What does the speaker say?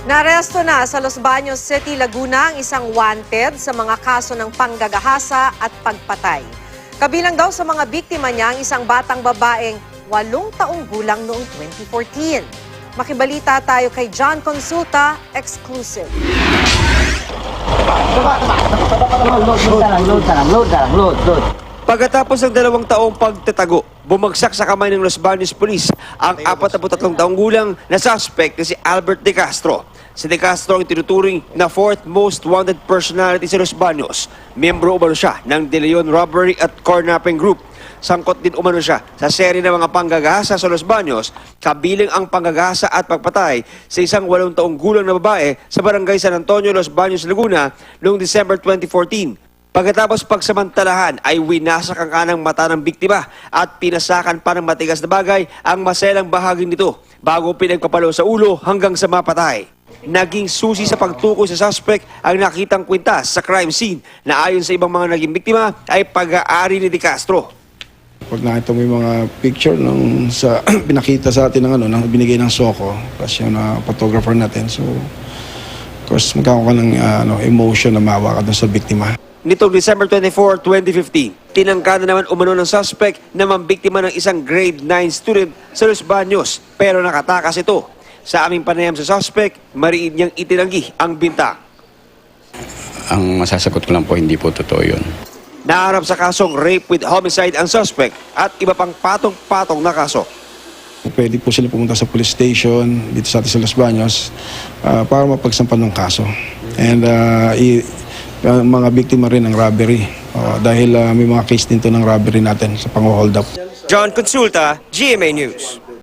Naresto na sa Los Baños City, Laguna ang isang wanted sa mga kaso ng panggagahasa at pagpatay. Kabilang daw sa mga biktima niya ang isang batang babaeng 8 taong gulang noong 2014. Makibalita tayo kay John Consulta, exclusive. Load. Pagkatapos ng 2 taong pagtatago, bumagsak sa kamay ng Los Baños Police ang 43 taong gulang na suspect na si Albert De Castro. Si De Castro ang tinuturing na 4th most wanted personality sa Los Baños. Miyembro umano siya ng De Leon Robbery at Carnapping Group. Sangkot din umano siya sa seri ng mga panggagahasa sa Los Baños, kabilang ang panggagahasa at pagpatay sa isang 8 taong gulang na babae sa barangay San Antonio, Los Baños, Laguna noong December 2014. Pagkatapos pagsamantalahan ay winasak ang kanang mata ng biktima at pinasakan pa ng matigas na bagay ang maselang bahagi nito bago pinagpapalo sa ulo hanggang sa mapatay. Naging susi sa pagtukoy sa suspect ang nakitang kwintas sa crime scene na ayon sa ibang mga naging biktima ay pag-aari ni De Castro. Pag nakita mo yung mga picture nung sa pinakita sa atin ng ng binigay ng Soko, kasi yung photographer natin. So, of course, magkakaroon ka ng emotion na maawa ka dun sa biktima. Nitong December 24, 2015, tinangka na naman umano ng suspect na mambiktima ng isang grade 9 student sa Los Baños pero nakatakas ito. Sa aming panayam sa suspect, mariin niyang itinanggi ang binta. Ang masasagot ko lang po, hindi po totoo yun. Naharap sa kasong rape with homicide ang suspect at iba pang patong-patong na kaso. Pwede po sila pumunta sa police station dito sa atin sa Los Baños para mapagsampan ng kaso. And mga biktima rin ng robbery dahil may mga case din to ng robbery natin sa pang-hold up. John Consulta, GMA News.